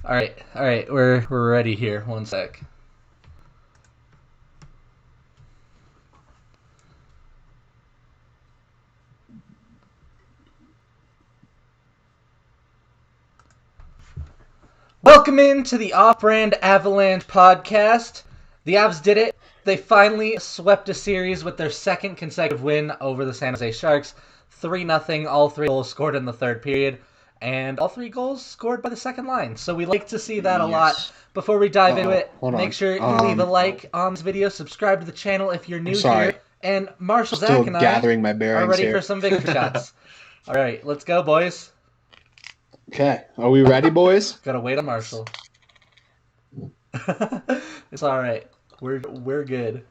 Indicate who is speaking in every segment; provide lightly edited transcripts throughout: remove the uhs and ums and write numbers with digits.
Speaker 1: All right, we're ready here. One sec. Welcome into the Off-Brand Avalanche podcast. The Avs did it. They finally swept a series with their second consecutive win over the San Jose Sharks. 3-0, all three goals scored in the third period, and all three goals scored by the second line. So we like to see that a lot. Before we dive into it, make sure you leave a like on this video, subscribe to the channel if you're new here, and Marshall, Zach, and I are ready for some victory shots. All right, let's go, boys.
Speaker 2: Okay, are we ready, boys?
Speaker 1: Gotta wait on Marshall. It's all right. We're good.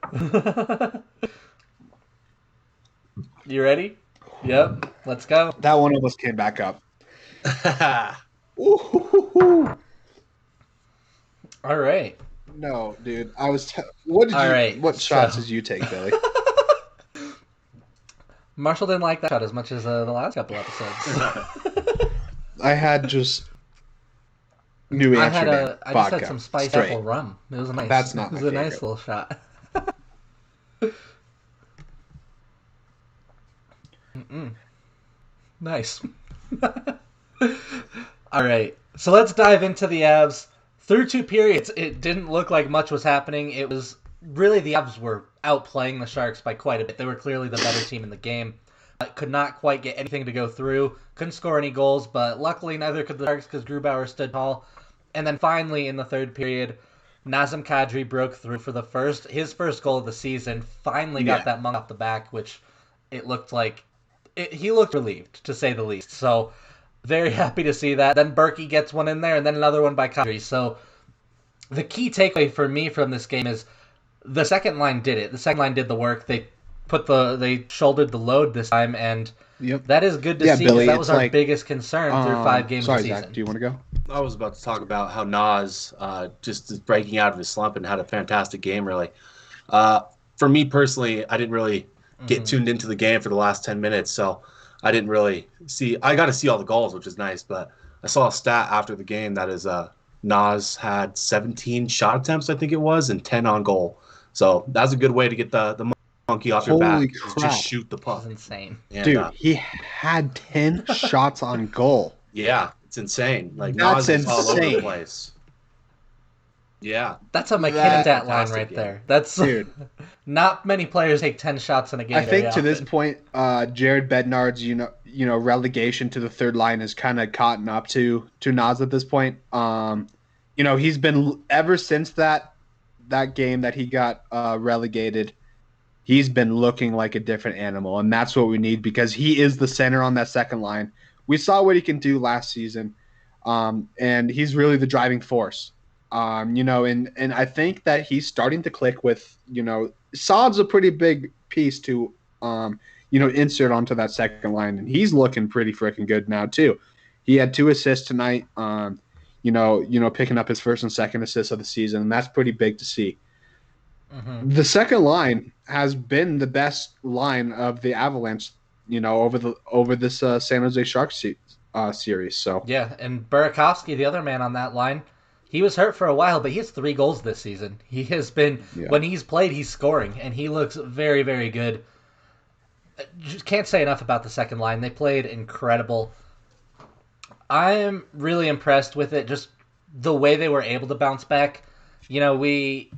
Speaker 1: You ready? Yep. Let's go.
Speaker 2: That one almost came back up.
Speaker 1: All right.
Speaker 2: No, dude. What shots did you take, Billy?
Speaker 1: Marshall didn't like that shot as much as the last couple episodes.
Speaker 2: I had just New Amsterdam
Speaker 1: I
Speaker 2: vodka.
Speaker 1: just had some spiced apple rum. It was nice.
Speaker 2: That's not.
Speaker 1: It was a nice little shot. Nice. All right, so let's dive into the Avs. Through two periods, it didn't look like much was happening. It was really the Avs were outplaying the Sharks by quite a bit. They were clearly the better team in the game. Could not quite get anything to go through. Couldn't score any goals, but luckily neither could the Sharks because Grubauer stood tall. And then finally in the third period, Nazem Kadri broke through for his first goal of the season. Finally got that mung off the back, which it looked like he looked relieved, to say the least. So very happy to see that. Then Berkey gets one in there, and then another one by Kadri. So the key takeaway for me from this game is the second line did it. The second line did the work. They shouldered the load this time, and that is good to see. Billy, that was our biggest concern through 5 games of the season.
Speaker 2: Zach, do you want to go?
Speaker 3: I was about to talk about how Nas just is breaking out of his slump and had a fantastic game, really. For me personally, I didn't really get tuned into the game for the last 10 minutes, so I didn't really see – I got to see all the goals, which is nice, but I saw a stat after the game that is Nas had 17 shot attempts, I think it was, and 10 on goal. So that's a good way to get the monkey off your back. Just shoot the puck.
Speaker 1: That's insane.
Speaker 2: And, dude, he had 10 shots on goal.
Speaker 3: Yeah, it's insane. Like,
Speaker 2: that's
Speaker 3: Nas is
Speaker 2: insane.
Speaker 3: all over the place. Yeah.
Speaker 1: That's a McKinnon stat line right there. That's dude. Not many players take 10 shots in a game.
Speaker 2: I think to this point, Jared Bednard's relegation to the third line has kind of caught up to Nas at this point. He's been ever since that game that he got relegated. He's been looking like a different animal, and that's what we need because he is the center on that second line. We saw what he can do last season, and he's really the driving force. And I think that he's starting to click with, Saad's a pretty big piece to, insert onto that second line, and he's looking pretty freaking good now too. He had 2 assists tonight, picking up his first and second assists of the season, and that's pretty big to see. Mm-hmm. The second line has been the best line of the Avalanche, over this San Jose Sharks series. So
Speaker 1: yeah, and Burakovsky, the other man on that line, he was hurt for a while, but he has 3 goals this season. He has been when he's played, he's scoring, and he looks very, very good. Just can't say enough about the second line. They played incredible. I'm really impressed with it. Just the way they were able to bounce back. We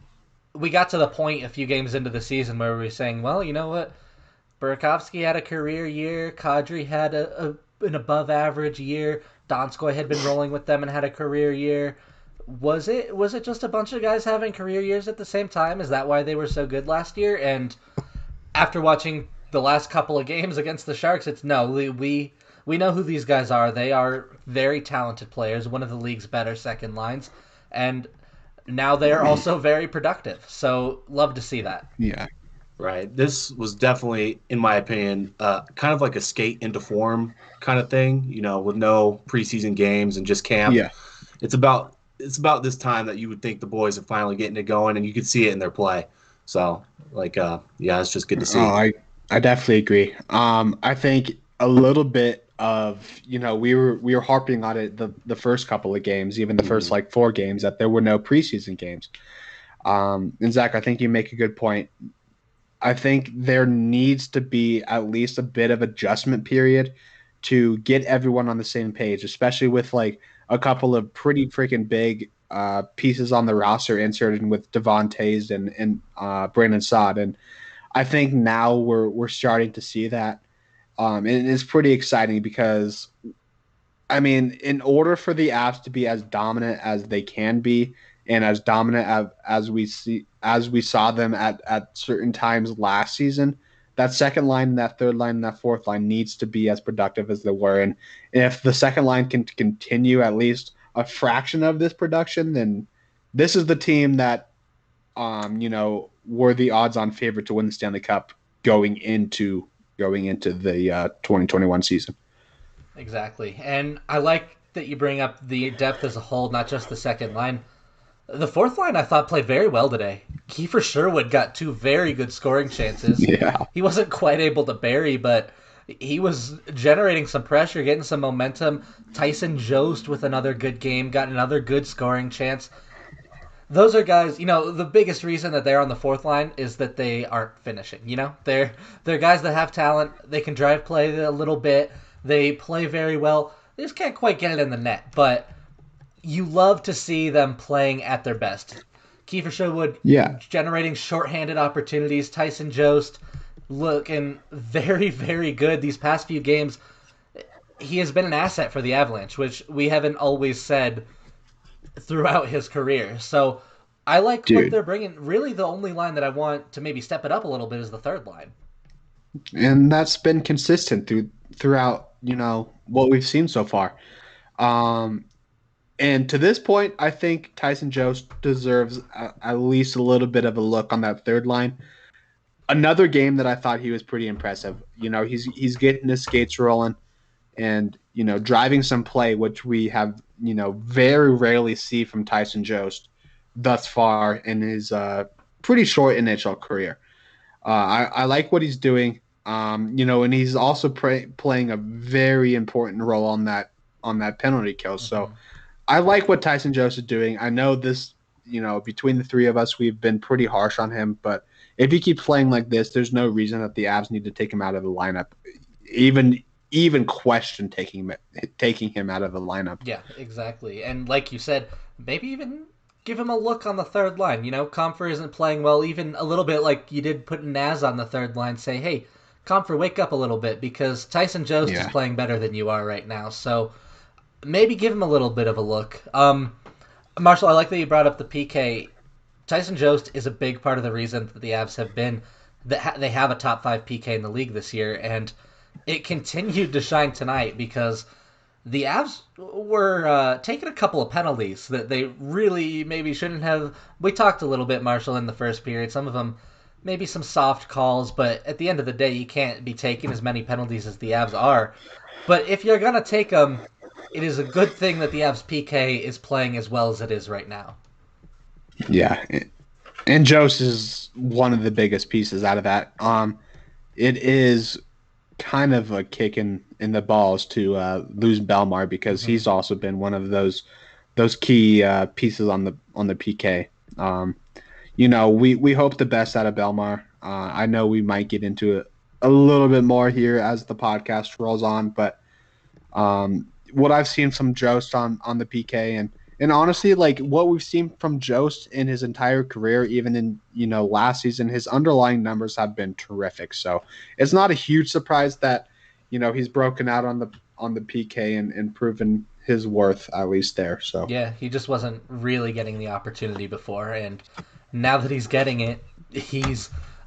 Speaker 1: got to the point a few games into the season where we were saying, well, you know what? Burakovsky had a career year. Kadri had an above-average year. Donskoy had been rolling with them and had a career year. Was it just a bunch of guys having career years at the same time? Is that why they were so good last year? And after watching the last couple of games against the Sharks, it's no. We know who these guys are. They are very talented players, one of the league's better second lines. And now they're also very productive. So love to see that.
Speaker 2: Yeah.
Speaker 3: Right. This was definitely, in my opinion, kind of like a skate into form kind of thing, with no preseason games and just camp.
Speaker 2: Yeah.
Speaker 3: It's about this time that you would think the boys are finally getting it going, and you could see it in their play. So, it's just good to see.
Speaker 2: Oh, I definitely agree. I think a little bit of, we were harping on it the first couple of games, even the first like 4 games, that there were no preseason games. And Zach, I think you make a good point. I think there needs to be at least a bit of adjustment period to get everyone on the same page, especially with like a couple of pretty freaking big pieces on the roster inserted with Devon Tays and Brandon Saad. And I think now we're starting to see that. And it's pretty exciting because, I mean, in order for the Avs to be as dominant as they can be, and as dominant as we saw them at certain times last season, that second line, that third line, and that fourth line needs to be as productive as they were. And if the second line can continue at least a fraction of this production, then this is the team that, were the odds-on favorite to win the Stanley Cup going into the 2021 season.
Speaker 1: Exactly. And I like that you bring up the depth as a whole, not just the second line. The fourth line, I thought, played very well today. Kiefer Sherwood got 2 very good scoring chances.
Speaker 2: Yeah.
Speaker 1: He wasn't quite able to bury, but he was generating some pressure, getting some momentum. Tyson Jost with another good game, got another good scoring chance. Those are guys, the biggest reason that they're on the fourth line is that they aren't finishing, They're guys that have talent. They can drive play a little bit. They play very well. They just can't quite get it in the net, but you love to see them playing at their best. Kiefer Sherwood generating shorthanded opportunities. Tyson Jost looking very, very good these past few games. He has been an asset for the Avalanche, which we haven't always said throughout his career. So I like what they're bringing. Really, the only line that I want to maybe step it up a little bit is the third line.
Speaker 2: And that's been consistent throughout, what we've seen so far. And to this point, I think Tyson Jost deserves at least a little bit of a look on that third line. Another game that I thought he was pretty impressive. He's getting his skates rolling and, driving some play, which we have, very rarely see from Tyson Jost thus far in his pretty short NHL career. I like what he's doing, and he's also playing a very important role on that penalty kill. Mm-hmm. So I like what Tyson Jost is doing. I know this, between the three of us, we've been pretty harsh on him, but if he keeps playing like this, there's no reason that the Avs need to take him out of the lineup, even question taking him out of the lineup.
Speaker 1: Yeah, exactly. And like you said, maybe even give him a look on the third line. Comfer isn't playing well, even a little bit like you did put Naz on the third line. Say, hey, Comfer, wake up a little bit because Tyson Jost is playing better than you are right now. So maybe give him a little bit of a look. Marshall, I like that you brought up the PK. Tyson Jost is a big part of the reason that the Avs have been that they have a top 5 PK in the league this year, and it continued to shine tonight because the Avs were taking a couple of penalties that they really maybe shouldn't have. We talked a little bit, Marshall, in the first period. Some of them maybe some soft calls, but at the end of the day, you can't be taking as many penalties as the Avs are. But if you're going to take them, it is a good thing that the Avs PK is playing as well as it is right now.
Speaker 2: Yeah, and Jost is one of the biggest pieces out of that. It is kind of a kick in the balls to lose Belmar because he's also been one of those key pieces on the PK. We hope the best out of Belmar. I know we might get into it a little bit more here as the podcast rolls on, but what I've seen from Jost on the PK and honestly, like what we've seen from Jost in his entire career, even in last season, his underlying numbers have been terrific. So it's not a huge surprise that he's broken out on the PK and proven his worth at least there. So
Speaker 1: yeah, he just wasn't really getting the opportunity before, and now that he's getting it,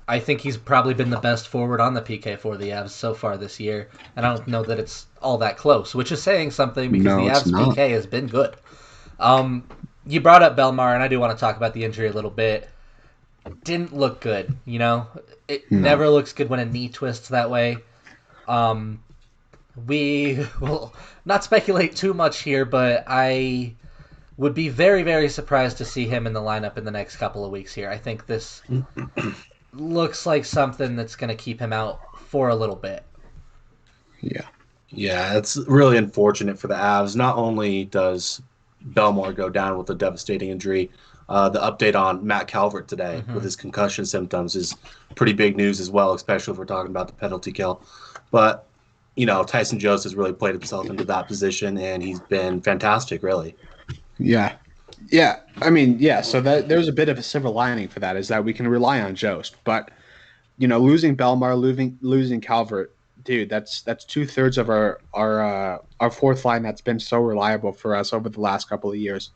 Speaker 1: I think he's probably been the best forward on the PK for the Avs so far this year, and I don't know that it's all that close, which is saying something because the Avs PK has been good. You brought up Belmar, and I do want to talk about the injury a little bit. Didn't look good, It never looks good when a knee twists that way. We will not speculate too much here, but I would be very, very surprised to see him in the lineup in the next couple of weeks here. I think this looks like something that's going to keep him out for a little bit.
Speaker 2: Yeah.
Speaker 3: Yeah, it's really unfortunate for the Avs. Not only does Belmar go down with a devastating injury, the update on Matt Calvert today with
Speaker 1: Mm-hmm.
Speaker 3: his concussion symptoms is pretty big news as well, especially if we're talking about the penalty kill. But, Tyson Jost has really played himself into that position, and he's been fantastic, really.
Speaker 2: Yeah. Yeah. I mean, yeah. So that there's a bit of a silver lining for that is that we can rely on Jost. But, losing Belmar, losing Calvert, dude, that's 2/3 of our fourth line that's been so reliable for us over the last couple of years.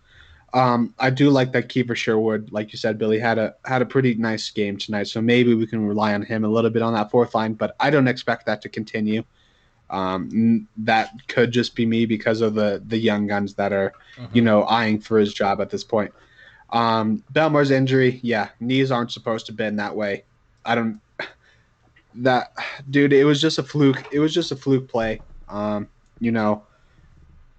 Speaker 2: I do like that Kiefer Sherwood, like you said, Billy had a pretty nice game tonight. So maybe we can rely on him a little bit on that fourth line, but I don't expect that to continue. That could just be me because of the young guns that are,
Speaker 1: Mm-hmm.
Speaker 2: eyeing for his job at this point. Belmar's injury, yeah, knees aren't supposed to bend that way. I don't that dude. It was just a fluke. It was just a fluke play. You know,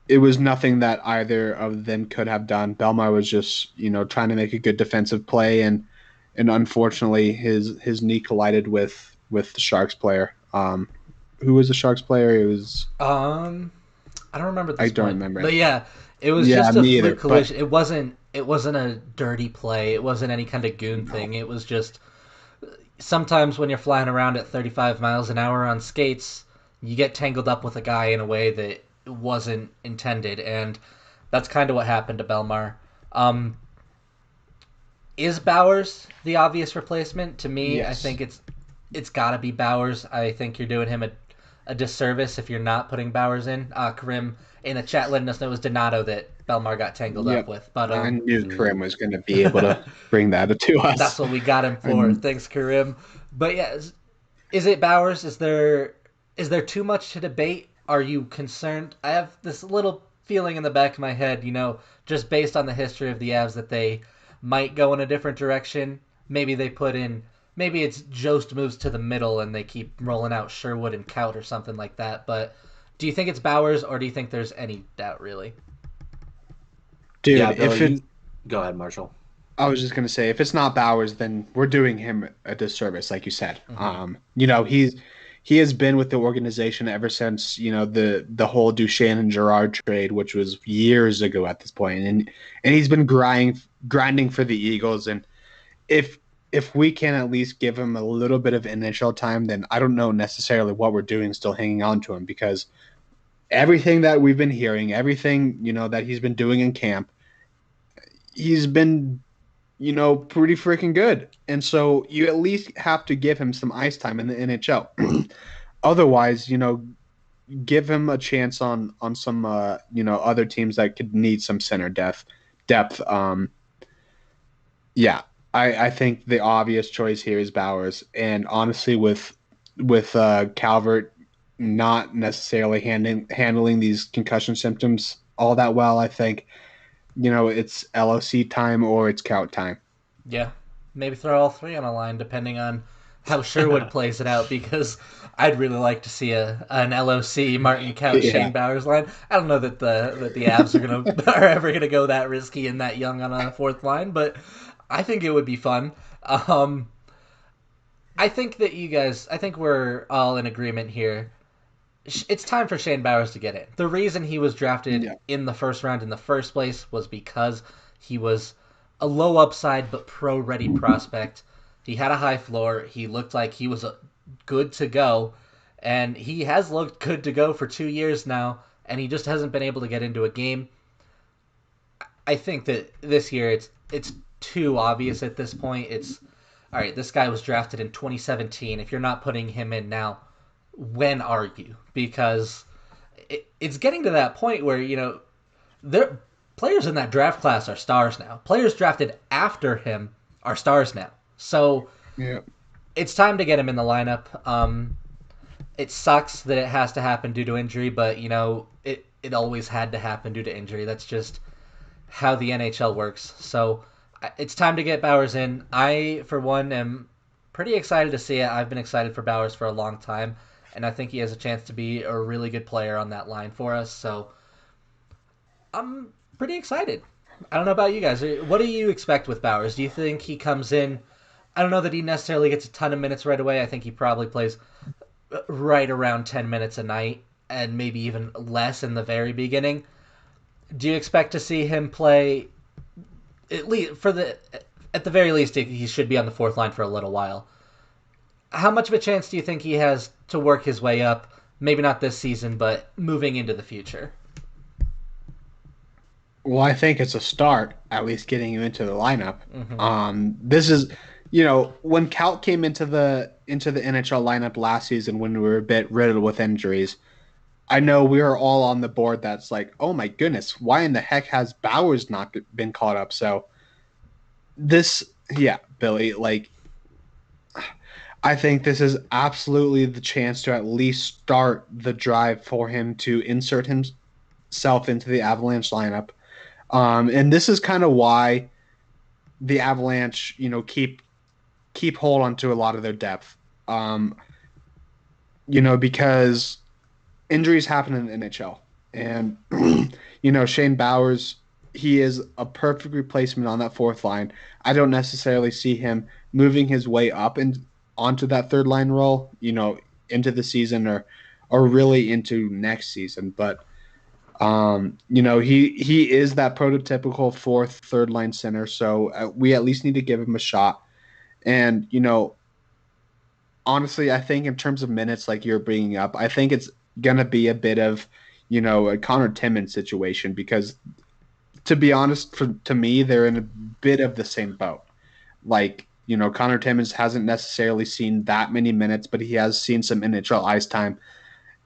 Speaker 2: it was nothing that either of them could have done. Belmar was just, trying to make a good defensive play, and unfortunately, his knee collided with the Sharks player. Who was the Sharks player? It was
Speaker 1: I don't remember at
Speaker 2: I
Speaker 1: this
Speaker 2: don't
Speaker 1: point,
Speaker 2: remember.
Speaker 1: but yeah, it was
Speaker 2: Yeah,
Speaker 1: just a
Speaker 2: me either.
Speaker 1: fluke
Speaker 2: But
Speaker 1: collision. It wasn't a dirty play. It wasn't any kind of goon
Speaker 2: no,
Speaker 1: thing. It was just sometimes when you're flying around at 35 miles an hour on skates, you get tangled up with a guy in a way that wasn't intended, and that's kind of what happened to Belmar. Um, is Bowers the obvious replacement? To me, I
Speaker 2: yes,
Speaker 1: think it's got to be Bowers. I think you're doing him a disservice if you're not putting Bowers in. Karim in the chat letting us know it was Donato that Belmar got tangled up
Speaker 2: yep.
Speaker 1: with, but
Speaker 2: I knew Karim
Speaker 3: Mm.
Speaker 2: was going to be able to bring that to
Speaker 1: that's
Speaker 2: us.
Speaker 1: what we got him for.
Speaker 2: And
Speaker 1: Thanks, Karim. But yeah, is it Bowers? Is there too much to debate? Are you concerned? I have this little feeling in the back of my head, just based on the history of the Avs, that they might go in a different direction. Maybe they put in, maybe it's Jost moves to the middle and they keep rolling out Sherwood and Kaut or something like that. But do you think it's Bowers, or do you think there's any doubt really?
Speaker 2: dude,
Speaker 3: Yeah,
Speaker 2: if
Speaker 3: Billy,
Speaker 2: it
Speaker 3: you go ahead, Marshall.
Speaker 2: I was just gonna say, if it's not Bowers, then we're doing him a disservice, like you said.
Speaker 1: Mm-hmm.
Speaker 2: He has been with the organization ever since the whole Duchesne and Gerard trade, which was years ago at this point, and he's been grinding for the Eagles. And if if we can at least give him a little bit of initial time, then I don't know necessarily what we're doing, still hanging on to him because everything that we've been hearing, everything that he's been doing in camp, he's been pretty freaking good. And so you at least have to give him some ice time in the NHL. Otherwise, give him a chance on some other teams that could need some center depth. Yeah, I think the obvious choice here is Bowers. And honestly, with Calvert not necessarily handling these concussion symptoms all that well, I think it's LOC time or it's Cout time.
Speaker 1: Yeah, maybe throw all three on a line depending on how Sherwood plays it out, because I'd really like to see an LOC Martin Couch
Speaker 2: Yeah.
Speaker 1: Shane Bowers line. I don't know that the Avs are ever gonna go that risky and that young on a fourth line, but I think it would be fun. Um, I think we're all in agreement here. It's time for Shane Bowers to get in. The reason he was drafted
Speaker 2: Yeah.
Speaker 1: in the first round in the first place was because he was a low upside but pro ready prospect. He had a high floor. He looked like he was good to go, and he has looked good to go for 2 years now, and he just hasn't been able to get into a game. I think that this year it's too obvious at this point. It's all right. This guy was drafted in 2017. If you're not putting him in now, when are you? Because it's getting to that point where there players in that draft class are stars now. Players drafted after him are stars now. So
Speaker 2: Yeah.
Speaker 1: it's time to get him in the lineup. It sucks that it has to happen due to injury, but it always had to happen due to injury. That's just how the NHL works. So it's time to get Bowers in. I, for one, am pretty excited to see it. I've been excited for Bowers for a long time, and I think he has a chance to be a really good player on that line for us. So I'm pretty excited. I don't know about you guys. What do you expect with Bowers? Do you think he comes in? I don't know that he necessarily gets a ton of minutes right away. I think he probably plays right around 10 minutes a night. and maybe even less in the very beginning. Do you expect to see him play at the very least he should be on the fourth line for a little while? How much of a chance do you think he has to work his way up? Maybe not this season, but moving into the future.
Speaker 2: Well, I think it's a start, at least getting him into the lineup. This is, when Kaut came into the NHL lineup last season when we were a bit riddled with injuries, I know we were all on the board that's like, oh my goodness, why in the heck has Bowers not been caught up? So Billy, I think this is absolutely the chance to at least start the drive for him to insert himself into the Avalanche lineup. And this is kind of why the Avalanche, keep hold on to a lot of their depth. Because injuries happen in the NHL. And, Shane Bowers, he is a perfect replacement on that fourth line. I don't necessarily see him moving his way up and onto that third line role, into the season or really into next season. But, he is that prototypical third line center. So we at least need to give him a shot. And, honestly, I think in terms of minutes, like you're bringing up, I think it's going to be a bit of, a Connor Timmins situation because, to be honest, to me, they're in a bit of the same boat. Like, Connor Timmins hasn't necessarily seen that many minutes, but he has seen some NHL ice time.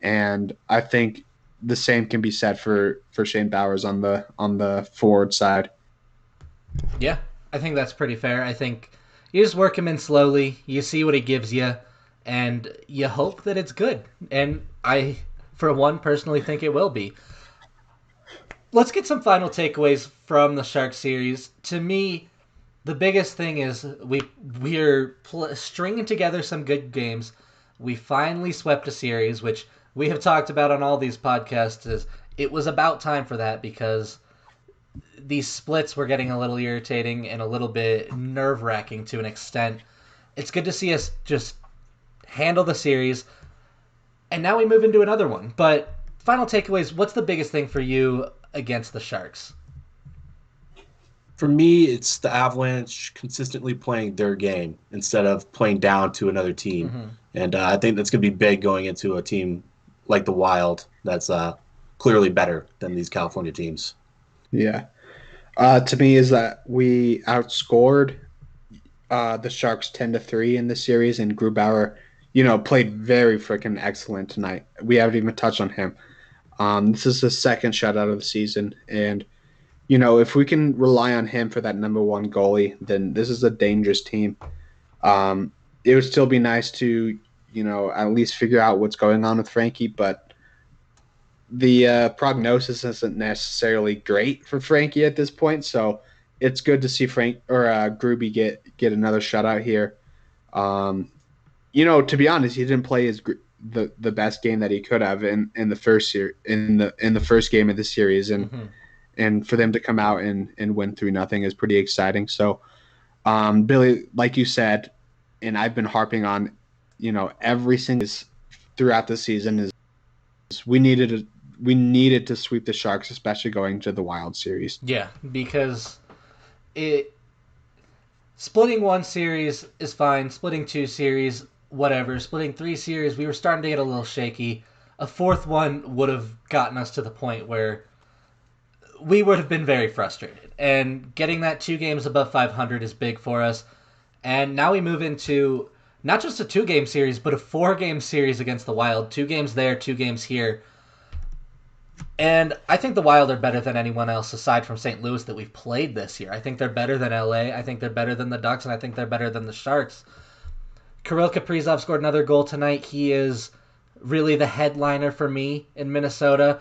Speaker 2: And I think the same can be said for Shane Bowers on the forward side.
Speaker 1: Yeah, I think that's pretty fair. I think you just work him in slowly, you see what he gives you, and you hope that it's good. And I, for one, personally think it will be. Let's get some final takeaways from the Sharks series. To me, the biggest thing is we're stringing together some good games. We finally swept a series, which we have talked about on all these podcasts. Is it was about time for that because these splits were getting a little irritating and a little bit nerve-wracking to an extent. It's good to see us just handle the series, and now we move into another one. But final takeaways, what's the biggest thing for you against the Sharks?
Speaker 3: For me, it's the Avalanche consistently playing their game instead of playing down to another team. Mm-hmm. And I think that's going to be big going into a team like the Wild that's clearly better than these California teams.
Speaker 2: Yeah. To me is that we outscored the Sharks 10-3 in this series, and Grubauer, played very freaking excellent tonight. We haven't even touched on him. This is the second shutout of the season, and if we can rely on him for that number one goalie, then this is a dangerous team. It would still be nice to, at least figure out what's going on with Frankie, but the prognosis isn't necessarily great for Frankie at this point. So it's good to see Gruby get another shutout here. To be honest, he didn't play the best game that he could have in the first in the first game of the series, and. Mm-hmm. And for them to come out and win 3-0 is pretty exciting. So, Billy, like you said, and I've been harping on, every single throughout the season is we needed to sweep the Sharks, especially going to the Wild series.
Speaker 1: Yeah, because splitting one series is fine. Splitting two series, whatever. Splitting three series, we were starting to get a little shaky. A fourth one would have gotten us to the point where we would have been very frustrated. And getting that 2 games above 500 is big for us. And now we move into not just a 2-game series, but a 4-game series against the Wild. 2 games there, 2 games here. And I think the Wild are better than anyone else aside from St. Louis that we've played this year. I think they're better than LA. I think they're better than the Ducks, and I think they're better than the Sharks. Kirill Kaprizov scored another goal tonight. He is really the headliner for me in Minnesota.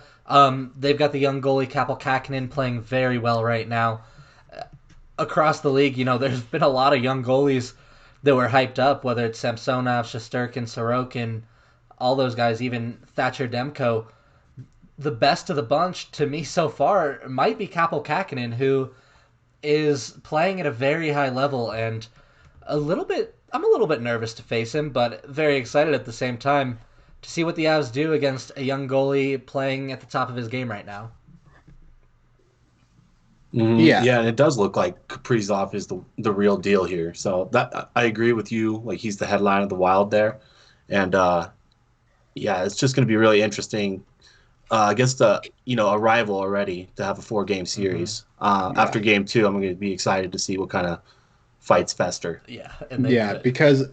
Speaker 1: They've got the young goalie Kaapo Kähkönen playing very well right now. Across the league, there's been a lot of young goalies that were hyped up, whether it's Samsonov, Shesterkin, Sorokin, all those guys, even Thatcher Demko. The best of the bunch, to me so far, might be Kaapo Kähkönen, who is playing at a very high level, and I'm a little bit nervous to face him, but very excited at the same time. to see what the Avs do against a young goalie playing at the top of his game right now.
Speaker 3: Mm-hmm. Yeah, and it does look like Kaprizov is the real deal here. So that I agree with you. Like he's the headline of the Wild there, and yeah, it's just going to be really interesting against a rival already to have a 4-game series. After game 2, I'm going to be excited to see what kind of fights fester.
Speaker 1: Yeah,
Speaker 2: because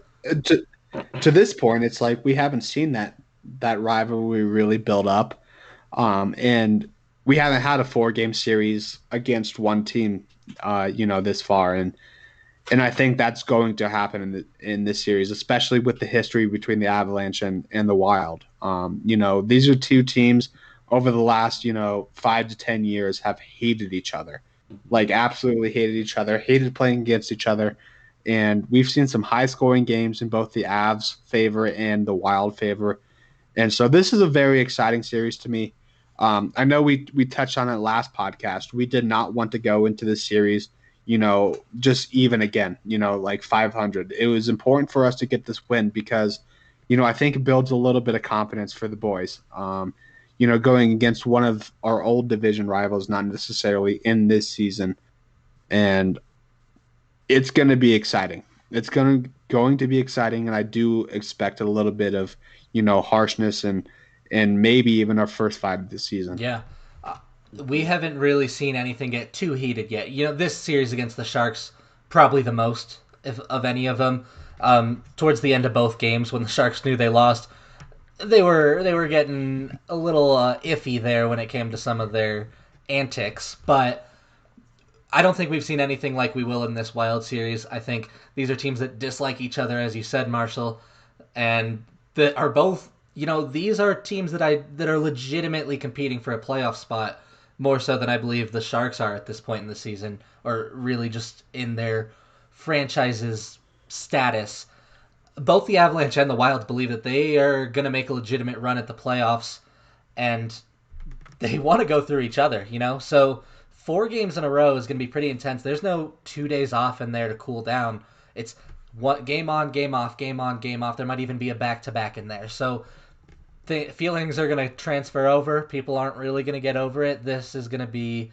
Speaker 2: to this point, it's like we haven't seen that rivalry really build up, and we haven't had a 4-game series against one team, this far, and I think that's going to happen in this series, especially with the history between the Avalanche and the Wild. These are two teams over the last 5 to 10 years have hated each other, like absolutely hated each other, hated playing against each other. And we've seen some high scoring games in both the Avs favor and the Wild favor. And so this is a very exciting series to me. I know we touched on it last podcast. We did not want to go into this series, just even again, like 500. It was important for us to get this win because, I think it builds a little bit of confidence for the boys. Going against one of our old division rivals, not necessarily in this season. And it's going to be exciting. It's going to be exciting, and I do expect a little bit of, harshness and maybe even our first fight of the season.
Speaker 1: Yeah. We haven't really seen anything get too heated yet. This series against the Sharks, probably the most of any of them. Towards the end of both games, when the Sharks knew they lost, they were getting a little iffy there when it came to some of their antics. But I don't think we've seen anything like we will in this Wild series. I think these are teams that dislike each other, as you said, Marshall, and that are both. These are teams that are legitimately competing for a playoff spot more so than I believe the Sharks are at this point in the season, or really just in their franchise's status. Both the Avalanche and the Wild believe that they are going to make a legitimate run at the playoffs, and they want to go through each other, So 4 games in a row is going to be pretty intense. There's no 2 days off in there to cool down. It's one game on, game off, game on, game off. There might even be a back-to-back in there. So the feelings are going to transfer over. People aren't really going to get over it. This is going to be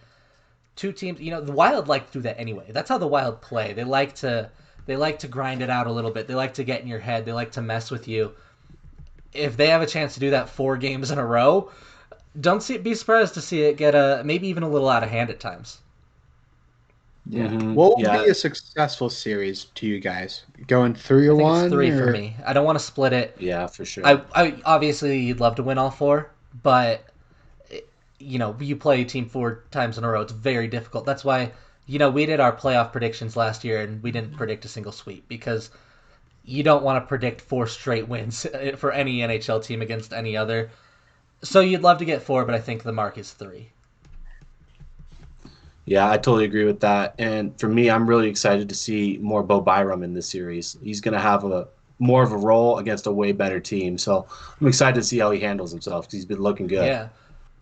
Speaker 1: 2 teams. The Wild like to do that anyway. That's how the Wild play. They like to grind it out a little bit. They like to get in your head. They like to mess with you. If they have a chance to do that 4 games in a row, be surprised to see it get maybe even a little out of hand at times.
Speaker 2: Yeah. What would be a successful series to you guys? Going 3-1?
Speaker 1: I think it's 3 for me. I don't want to split it.
Speaker 3: Yeah, for sure.
Speaker 1: I obviously you'd love to win all 4, but you play a team 4 times in a row. It's very difficult. That's why we did our playoff predictions last year and we didn't predict a single sweep because you don't want to predict 4 straight wins for any NHL team against any other. So you'd love to get 4, but I think the mark is 3.
Speaker 3: Yeah, I totally agree with that. And for me, I'm really excited to see more Bo Byram in this series. He's going to have more of a role against a way better team. So I'm excited to see how he handles himself because he's been looking good.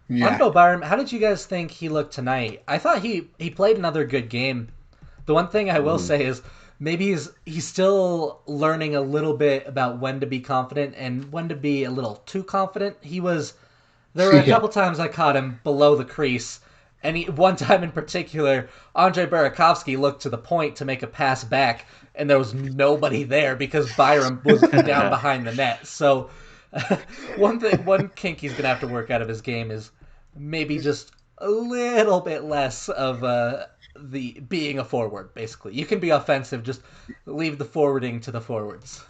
Speaker 1: Yeah. On Bo Byram, how did you guys think he looked tonight? I thought he played another good game. The one thing I will say is maybe he's still learning a little bit about when to be confident and when to be a little too confident. There were a couple times I caught him below the crease. And one time in particular, Andrei Burakovsky looked to the point to make a pass back, and there was nobody there because Byram was down behind the net. So one kink he's going to have to work out of his game is maybe just a little bit less of the being a forward, basically. You can be offensive, just leave the forwarding to the forwards.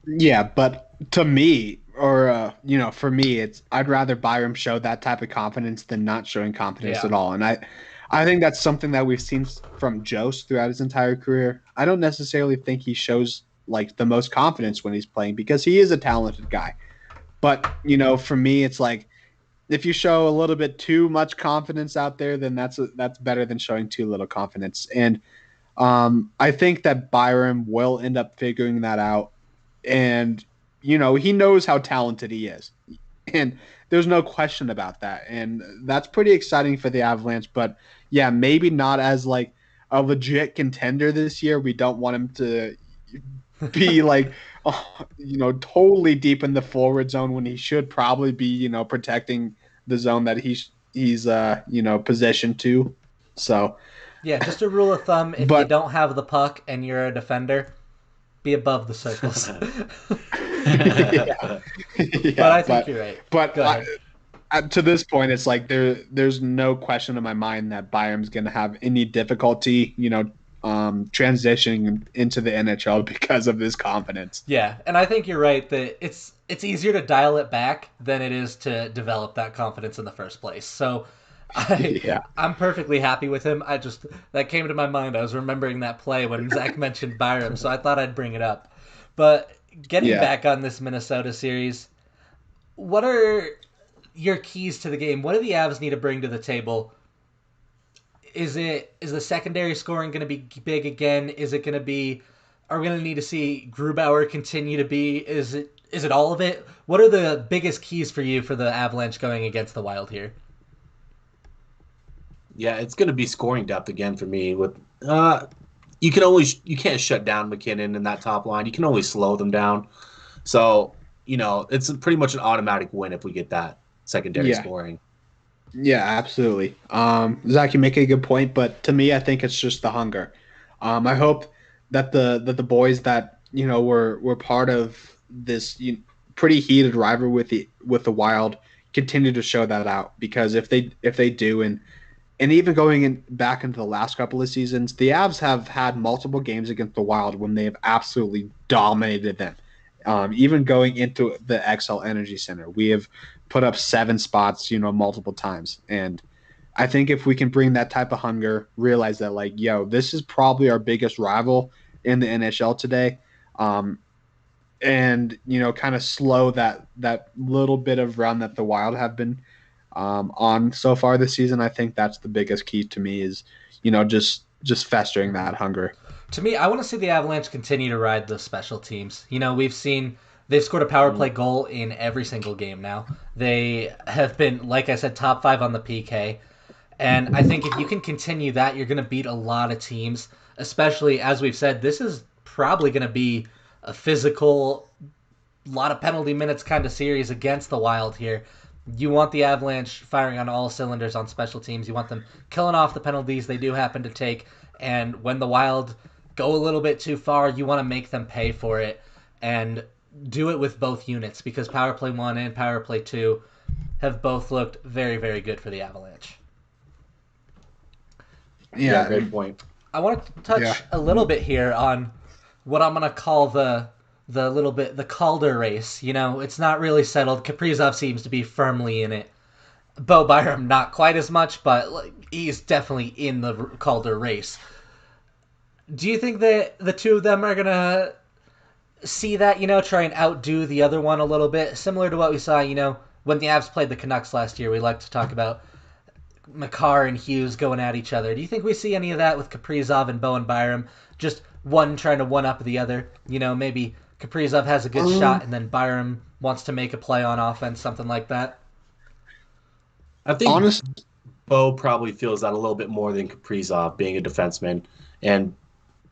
Speaker 2: Yeah, but to me, or for me, I'd rather Byram show that type of confidence than not showing confidence at all. And I think that's something that we've seen from Jost throughout his entire career. I don't necessarily think he shows like the most confidence when he's playing because he is a talented guy. But for me, it's like if you show a little bit too much confidence out there, then that's better than showing too little confidence. And I think that Byram will end up figuring that out. And, he knows how talented he is. And there's no question about that. And that's pretty exciting for the Avalanche. But, yeah, maybe not as, like, a legit contender this year. We don't want him to be like, totally deep in the forward zone when he should probably be, protecting the zone that he's positioned to. So,
Speaker 1: Yeah, just a rule of thumb: if you
Speaker 2: but
Speaker 1: don't have the puck and you're a defender, be above the circles.
Speaker 2: yeah,
Speaker 1: But
Speaker 2: yeah,
Speaker 1: I think you're right.
Speaker 2: but
Speaker 1: Go ahead.
Speaker 2: to this point, it's like there's no question in my mind that Bayern's going to have any difficulty, transitioning into the NHL because of this confidence.
Speaker 1: Yeah, and I think you're right that it's easier to dial it back than it is to develop that confidence in the first place. So I
Speaker 2: Yeah,
Speaker 1: I'm perfectly happy with him. I just that came to my mind. I was remembering that play when Zach mentioned Byram, so I thought I'd bring it up. But getting
Speaker 2: yeah.
Speaker 1: back on this Minnesota series, what are your keys to the game? What do the Avs need to bring to the table? Is the secondary scoring going to be big again? Is it going to be? Are we going to need to see Grubauer continue to be? Is it all of it? What are the biggest keys for you for the Avalanche going against the Wild here?
Speaker 3: Yeah, it's going to be scoring depth again for me. With you can't shut down McKinnon in that top line. You can only slow them down. So it's pretty much an automatic win if we get that secondary
Speaker 2: Yeah,
Speaker 3: scoring.
Speaker 2: yeah, absolutely. Zach, you make a good point, but to me, I think it's just the hunger. I hope that the boys that were part of this pretty heated rivalry with the Wild continue to show that out, because if they do, and even going back into the last couple of seasons, the Avs have had multiple games against the Wild when they have absolutely dominated them. Even going into the XL Energy Center, we have put up 7 spots, multiple times. And I think if we can bring that type of hunger, realize that, like, this is probably our biggest rival in the NHL today, and kind of slow that little bit of run that the Wild have been on so far this season. I think that's the biggest key to me is just festering that hunger.
Speaker 1: To me, I want to see the Avalanche continue to ride the special teams. We've seen they've scored a power play goal in every single game now. They have been, like I said, top 5 on the PK. And I think if you can continue that, you're going to beat a lot of teams, especially as we've said, this is probably going to be a physical, lot of penalty minutes kind of series against the Wild here. You want the Avalanche firing on all cylinders on special teams. You want them killing off the penalties they do happen to take. And when the Wild go a little bit too far, you want to make them pay for it and do it with both units, because Power Play 1 and Power Play 2 have both looked very, very good for the Avalanche.
Speaker 3: Yeah, great point.
Speaker 1: I want to touch a little bit here on what I'm going to call the Calder race. It's not really settled. Kaprizov seems to be firmly in it. Bo Byram not quite as much, but he's definitely in the Calder race. Do you think that the two of them are going to see that, try and outdo the other one a little bit? Similar to what we saw, when the Avs played the Canucks last year, we like to talk about Makar and Hughes going at each other. Do you think we see any of that with Kaprizov and Bowen Byram? Just one trying to one-up the other? Maybe Kaprizov has a good shot and then Byram wants to make a play on offense, something like that?
Speaker 3: I think Bo probably feels that a little bit more than Kaprizov being a defenseman. And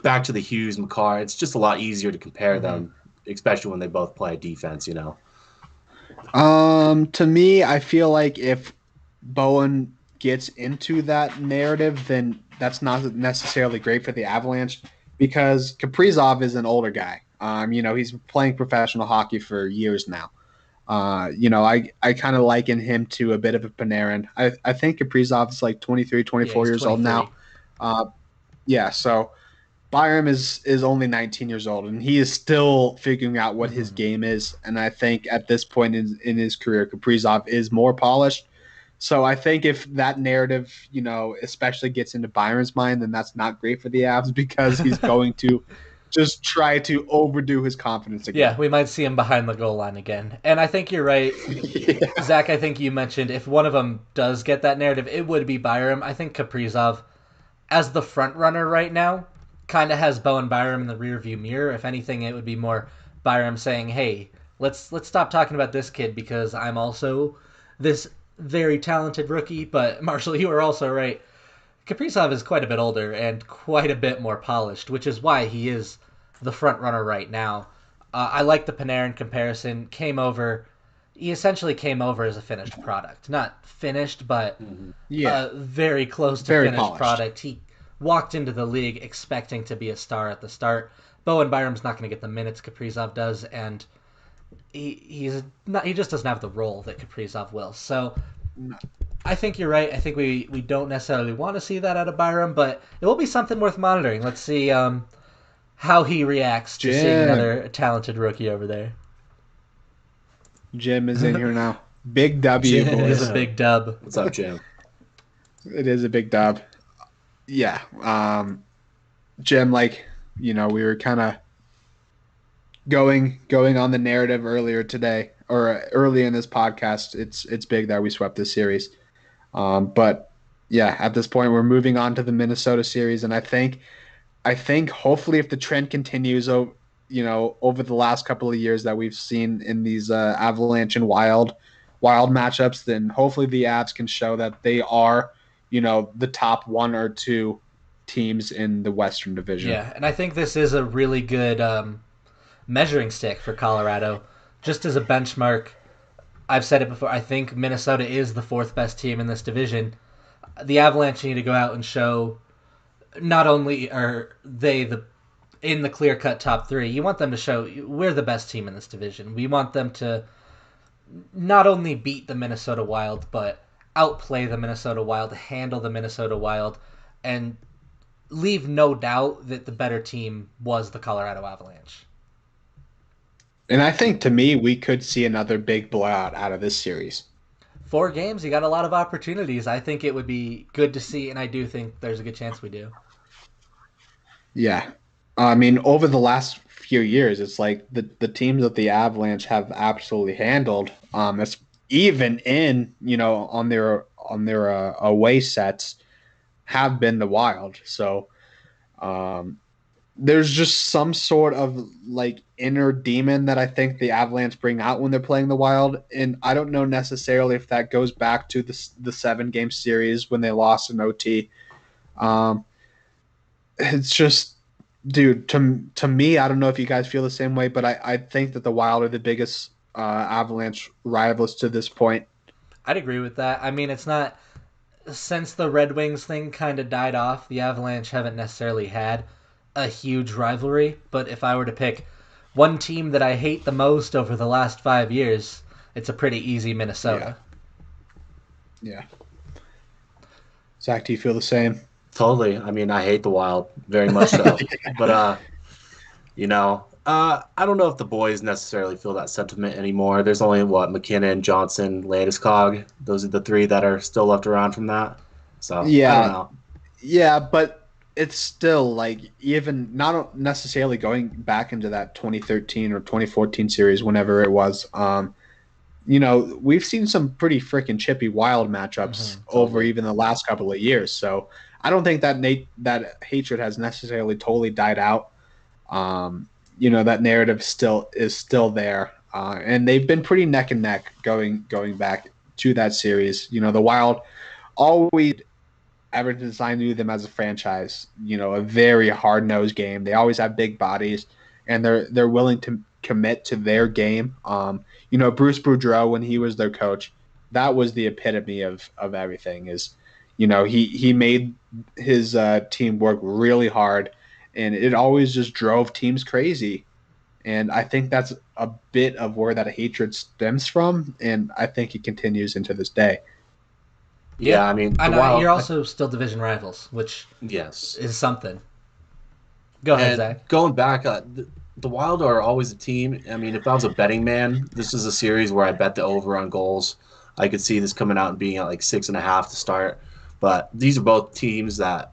Speaker 3: back to the Hughes, Makar, it's just a lot easier to compare them, especially when they both play defense,
Speaker 2: To me, I feel like if Bowen gets into that narrative, then that's not necessarily great for the Avalanche, because Kaprizov is an older guy. He's playing professional hockey for years now. I kind of liken him to a bit of a Panarin. I think Kaprizov is like 23, 24 years
Speaker 1: 23.
Speaker 2: old now. Yeah, so Byram is only 19 years old, and he is still figuring out what his game is. And I think at this point in his career, Kaprizov is more polished. So I think if that narrative, especially gets into Byron's mind, then that's not great for the Avs, because he's going to just try to overdo his confidence again.
Speaker 1: Yeah, we might see him behind the goal line again. And I think you're right.
Speaker 2: Yeah.
Speaker 1: Zach, I think you mentioned if one of them does get that narrative, it would be Byram. I think Kaprizov, as the front runner right now, kind of has Bowen Byram in the rearview mirror. If anything, it would be more Byram saying, "Hey, let's stop talking about this kid, because I'm also this very talented rookie." But Marshall, you are also right. Kaprizov is quite a bit older and quite a bit more polished, which is why he is the front runner right now. I like the Panarin comparison. He essentially came over as a finished product. Not finished, but
Speaker 2: Yeah,
Speaker 1: very close to
Speaker 2: very
Speaker 1: finished
Speaker 2: polished.
Speaker 1: product. He walked into the league expecting to be a star at the start. Bowen Byram's not going to get the minutes Kaprizov does, and he just doesn't have the role that Kaprizov will. So I think you're right. I think we don't necessarily want to see that out of Byram, but it will be something worth monitoring. Let's see how he reacts to seeing
Speaker 2: Jim.
Speaker 1: another talented rookie over there.
Speaker 2: Jim is in here now. Big W,
Speaker 1: It is
Speaker 2: boys.
Speaker 1: a big dub.
Speaker 3: What's up, Jim?
Speaker 2: It is a big dub. Yeah. Jim, like, we were kind of going on the narrative earlier today or early in this podcast. It's big that we swept this series. But yeah, at this point we're moving on to the Minnesota series, and I think hopefully if the trend continues over the last couple of years that we've seen in these Avalanche and Wild matchups, then hopefully the Avs can show that they are, the top one or two teams in the Western Division.
Speaker 1: Yeah, and I think this is a really good measuring stick for Colorado. Just as a benchmark, I've said it before, I think Minnesota is the fourth best team in this division. The Avalanche need to go out and show not only are they in the clear-cut top three, you want them to show we're the best team in this division. We want them to not only beat the Minnesota Wild, but outplay the Minnesota Wild, handle the Minnesota Wild, and leave no doubt that the better team was the Colorado Avalanche.
Speaker 2: And I think, to me, we could see another big blowout out of this series.
Speaker 1: 4 games, you got a lot of opportunities. I think it would be good to see, and I do think there's a good chance we do.
Speaker 2: Yeah. I mean, over the last few years, it's like the teams that the Avalanche have absolutely handled, it's even in, on their away sets, have been the Wild. So there's just some sort of like inner demon that I think the Avalanche bring out when they're playing the Wild, and I don't know necessarily if that goes back to the 7-game series when they lost in OT. It's just, dude, to me, I don't know if you guys feel the same way, but I think that the Wild are the biggest Avalanche rivals to this point.
Speaker 1: I'd agree with that. I mean, it's not, since the Red Wings thing kind of died off, the Avalanche haven't necessarily had a huge rivalry, but if I were to pick one team that I hate the most over the last 5 years, it's a pretty easy Minnesota.
Speaker 2: Yeah. Zach, do you feel the same?
Speaker 3: Totally. I mean, I hate the Wild very much so. But, I don't know if the boys necessarily feel that sentiment anymore. There's only, McKinnon, Johnson, Landeskog. Those are the 3 that are still left around from that. So,
Speaker 2: yeah.
Speaker 3: I don't know.
Speaker 2: Yeah, but it's still like, even not necessarily going back into that 2013 or 2014 series, whenever it was. We've seen some pretty freaking chippy Wild matchups over even the last couple of years. So I don't think that hatred has necessarily totally died out. That narrative is still there, and they've been pretty neck and neck going back to that series. The Wild always, ever since I knew them as a franchise, a very hard-nosed game. They always have big bodies, and they're willing to commit to their game. Bruce Boudreau, when he was their coach, that was the epitome of everything. He made his team work really hard, and it always just drove teams crazy. And I think that's a bit of where that hatred stems from, and I think it continues into this day.
Speaker 3: Yeah, I mean,
Speaker 1: you're also still division rivals, which is something. Go ahead, Zach.
Speaker 3: Going back, the Wild are always a team. I mean, if I was a betting man, this is a series where I bet the over on goals. I could see this coming out and being at like 6.5 to start. But these are both teams that,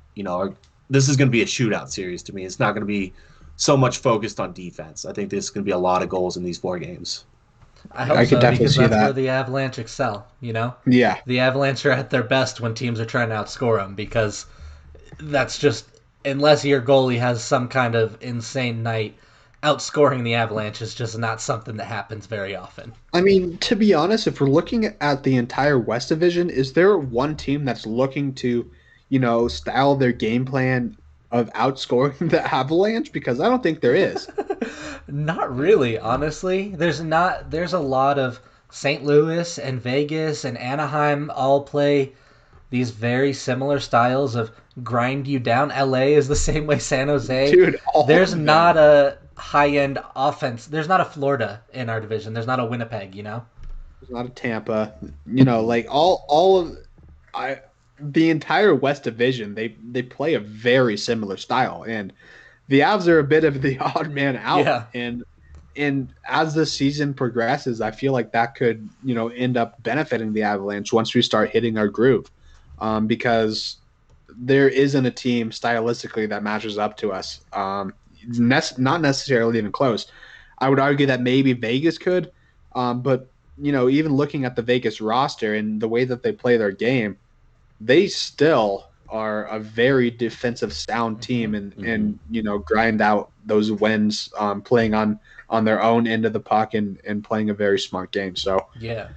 Speaker 3: this is going to be a shootout series to me. It's not going to be so much focused on defense. I think there's going to be a lot of goals in these 4 games.
Speaker 1: I hope so, because that's where the Avalanche excel,
Speaker 2: Yeah.
Speaker 1: The Avalanche are at their best when teams are trying to outscore them, because that's just, unless your goalie has some kind of insane night, outscoring the Avalanche is just not something that happens very often.
Speaker 2: I mean, to be honest, if we're looking at the entire West Division, is there one team that's looking to, style their game plan of outscoring the Avalanche? Because I don't think there is.
Speaker 1: Not really, honestly. There's a lot of St. Louis and Vegas and Anaheim all play these very similar styles of grind you down. LA is the same way, San Jose.
Speaker 2: Dude, all
Speaker 1: There's
Speaker 2: of
Speaker 1: not
Speaker 2: them.
Speaker 1: a high end offense. There's not a Florida in our division. There's not a Winnipeg, you know?
Speaker 2: There's not a Tampa. You know, like all of I the entire West Division, they play a very similar style, and the Avs are a bit of the odd man out.
Speaker 1: Yeah.
Speaker 2: And as the season progresses, I feel like that could, end up benefiting the Avalanche once we start hitting our groove, because there isn't a team stylistically that matches up to us. Not necessarily even close. I would argue that maybe Vegas could, but even looking at the Vegas roster and the way that they play their game, they still are a very defensive sound team, and grind out those wins, playing on their own end of the puck, and playing a very smart game. So
Speaker 1: Yeah.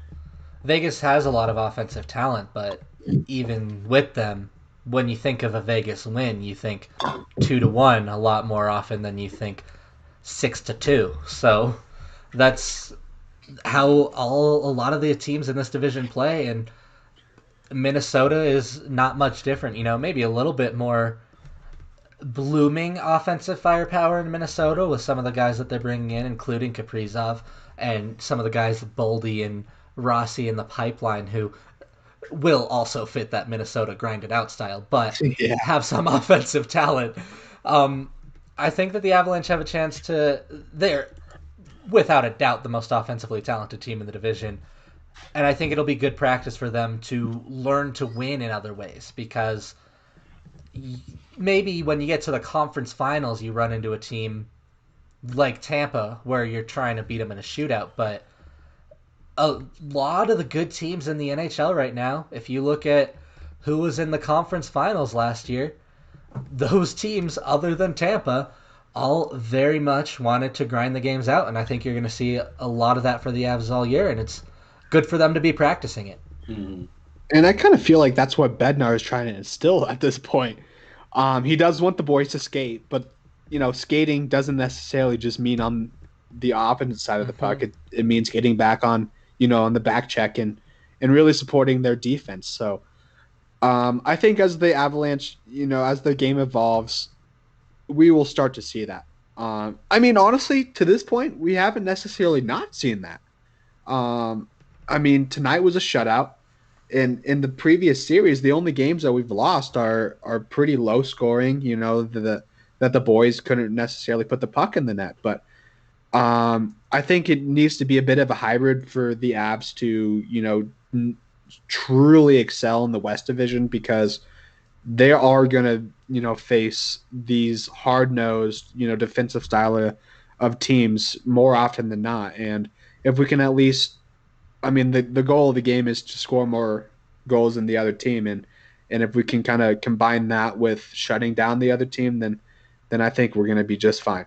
Speaker 1: Vegas has a lot of offensive talent, but even with them, when you think of a Vegas win, you think 2-1 a lot more often than you think 6-2. So that's how a lot of the teams in this division play, and Minnesota is not much different. Maybe a little bit more blooming offensive firepower in Minnesota with some of the guys that they're bringing in, including Kaprizov and some of the guys Boldy and Rossi in the pipeline, who will also fit that Minnesota grinded out style, but
Speaker 2: yeah,
Speaker 1: have some offensive talent. I think that the Avalanche have a chance to. They're without a doubt the most offensively talented team in the division, and I think it'll be good practice for them to learn to win in other ways, because maybe when you get to the conference finals, you run into a team like Tampa where you're trying to beat them in a shootout. But a lot of the good teams in the NHL right now, if you look at who was in the conference finals last year, those teams, other than Tampa, all very much wanted to grind the games out. And I think you're going to see a lot of that for the Avs all year, and it's good for them to be practicing it.
Speaker 3: Mm-hmm.
Speaker 2: and I kind of feel like that's what Bednar is trying to instill at this point. He does want the boys to skate, but skating doesn't necessarily just mean on the opposite side of the puck. It means getting back on the back check, and really supporting their defense. So I think as the Avalanche, as the game evolves, we will start to see that. I mean, honestly, to this point, we haven't necessarily not seen that. I mean, tonight was a shutout. In the previous series, the only games that we've lost are pretty low scoring. That the boys couldn't necessarily put the puck in the net. But I think it needs to be a bit of a hybrid for the Avs to truly excel in the West Division, because they are going to face these hard nosed defensive style of teams more often than not. And if we can at least, I mean, the goal of the game is to score more goals than the other team, and if we can kind of combine that with shutting down the other team, then I think we're going to be just fine.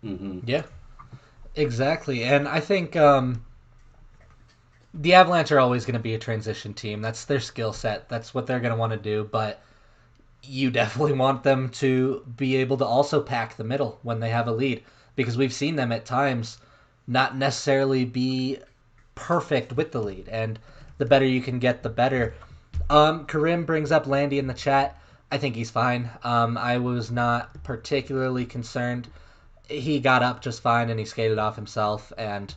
Speaker 3: Mm-hmm.
Speaker 1: Yeah, exactly. And I think the Avalanche are always going to be a transition team. That's their skill set. That's what they're going to want to do. But you definitely want them to be able to also pack the middle when they have a lead, because we've seen them at times not necessarily be perfect with the lead, and the better you can get, the better. Karim brings up Landy in the chat. I think he's fine. I was not particularly concerned. He got up just fine, and he skated off himself, and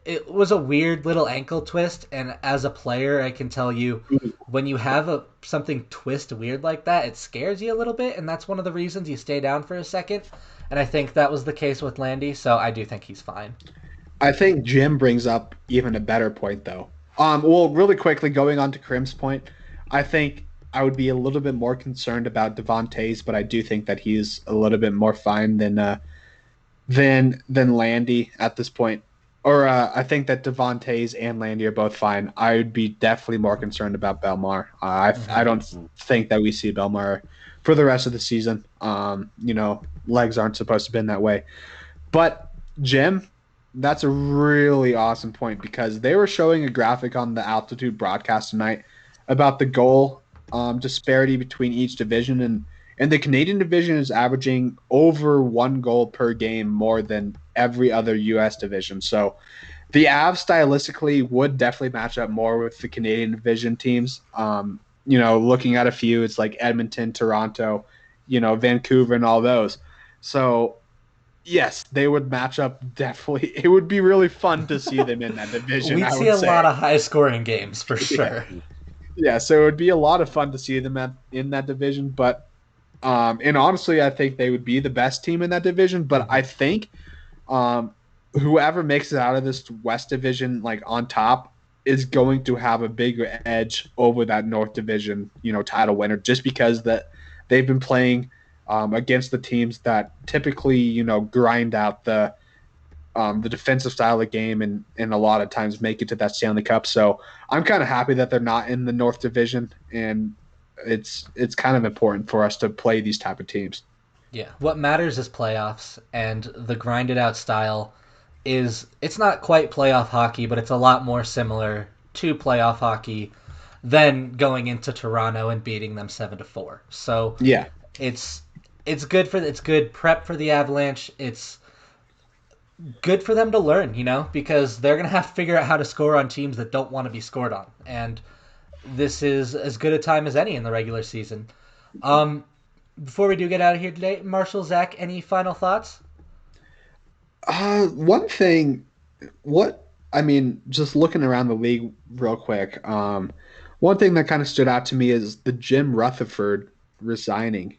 Speaker 1: it was a weird little ankle twist. And as a player, I can tell you, when you have something twist weird like that, it scares you a little bit, and that's one of the reasons you stay down for a second. And I think that was the case with Landy, so I do think he's fine.
Speaker 2: I think Jim brings up even a better point, though. Well, really quickly, going on to Karim's point, I think I would be a little bit more concerned about Devontae's, but I do think that he's a little bit more fine than Landy at this point. Or I think that Devontae's and Landy are both fine. I would be definitely more concerned about Belmar. I don't think that we see Belmar for the rest of the season. Legs aren't supposed to bend that way. But Jim, that's a really awesome point, because they were showing a graphic on the Altitude broadcast tonight about the goal disparity between each division, And the Canadian division is averaging over 1 goal per game more than every other U.S. division. So the Avs stylistically would definitely match up more with the Canadian division teams. Looking at a few, it's like Edmonton, Toronto, Vancouver, and all those. So yes, they would match up definitely. It would be really fun to see them in that division.
Speaker 1: We'd see a lot of high-scoring games for sure.
Speaker 2: Yeah, so it would be a lot of fun to see them in that division. But and honestly, I think they would be the best team in that division. But I think whoever makes it out of this West division, like on top, is going to have a bigger edge over that North division, title winner, just because that they've been playing against the teams that typically, grind out the defensive style of game and a lot of times make it to that Stanley Cup. So I'm kind of happy that they're not in the North division, and it's kind of important for us to play these type of teams.
Speaker 1: Yeah, what matters is playoffs, and the grinded out style it's not quite playoff hockey, but it's a lot more similar to playoff hockey than going into Toronto and beating them 7-4. So
Speaker 2: yeah,
Speaker 1: it's good prep for the Avalanche. It's good for them to learn, because they're going to have to figure out how to score on teams that don't want to be scored on. And this is as good a time as any in the regular season. Before we do get out of here today, Marshall, Zach, any final thoughts?
Speaker 2: One thing, just looking around the league real quick, one thing that kind of stood out to me is the Jim Rutherford resigning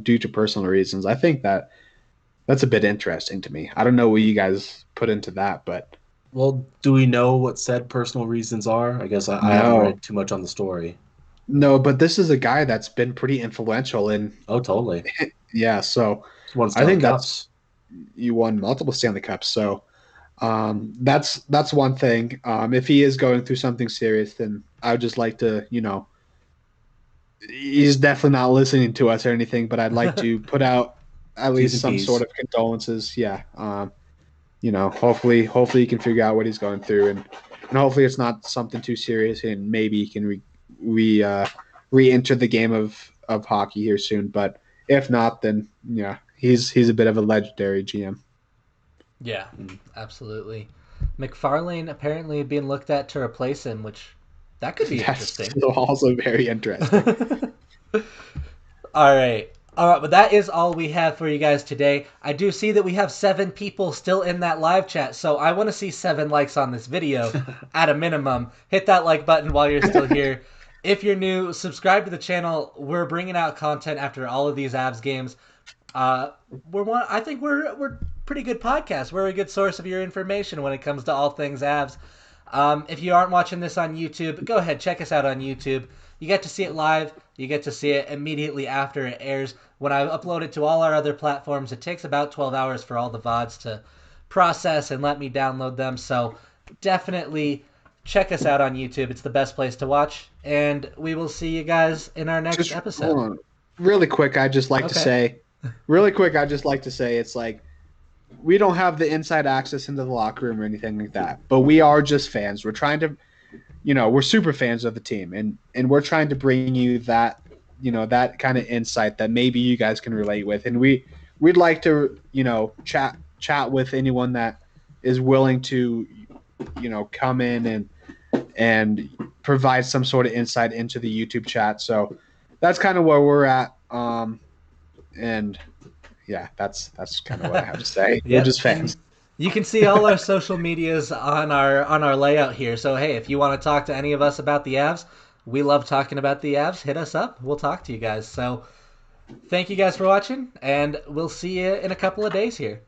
Speaker 2: due to personal reasons. I think that's a bit interesting to me. I don't know what you guys put into that, but...
Speaker 3: Well, do we know what said personal reasons are? I guess I haven't read too much on the story.
Speaker 2: No, but this is a guy that's been pretty influential in...
Speaker 3: Oh, totally.
Speaker 2: Yeah, so I think you won multiple Stanley Cups, so that's one thing. If he is going through something serious, then I would just like to, he's definitely not listening to us or anything, but I'd like to put out at least some sort of condolences. Yeah. Hopefully he can figure out what he's going through, and hopefully it's not something too serious, and maybe he can re-enter the game of hockey here soon. But if not, then yeah, he's a bit of a legendary GM.
Speaker 1: Yeah, absolutely. McFarlane apparently being looked at to replace him, which that could be interesting.
Speaker 2: Also very interesting.
Speaker 1: All right, but that is all we have for you guys today. I do see that we have 7 people still in that live chat, so I want to see 7 likes on this video at a minimum. Hit that like button while you're still here. If you're new, subscribe to the channel. We're bringing out content after all of these Avs games. I think we're pretty good podcast. We're a good source of your information when it comes to all things Avs. If you aren't watching this on YouTube, go ahead, check us out on YouTube. You get to see it live. You get to see it immediately after it airs. When I upload it to all our other platforms, it takes about 12 hours for all the VODs to process and let me download them. So definitely check us out on YouTube. It's the best place to watch. And we will see you guys in our next episode.
Speaker 2: Hold on. Really quick, I'd just like to say, it's like, we don't have the inside access into the locker room or anything like that, but we are just fans. We're trying to, we're super fans of the team, and we're trying to bring you that, that kind of insight that maybe you guys can relate with. And we'd like to, chat with anyone that is willing to, come in and provide some sort of insight into the YouTube chat. So that's kind of where we're at. And yeah, that's kind of what I have to say. Yep. We're just fans.
Speaker 1: You can see all our social medias on our layout here. So hey, if you want to talk to any of us about the Avs, we love talking about the Avs. Hit us up. We'll talk to you guys. So thank you guys for watching, and we'll see you in a couple of days here.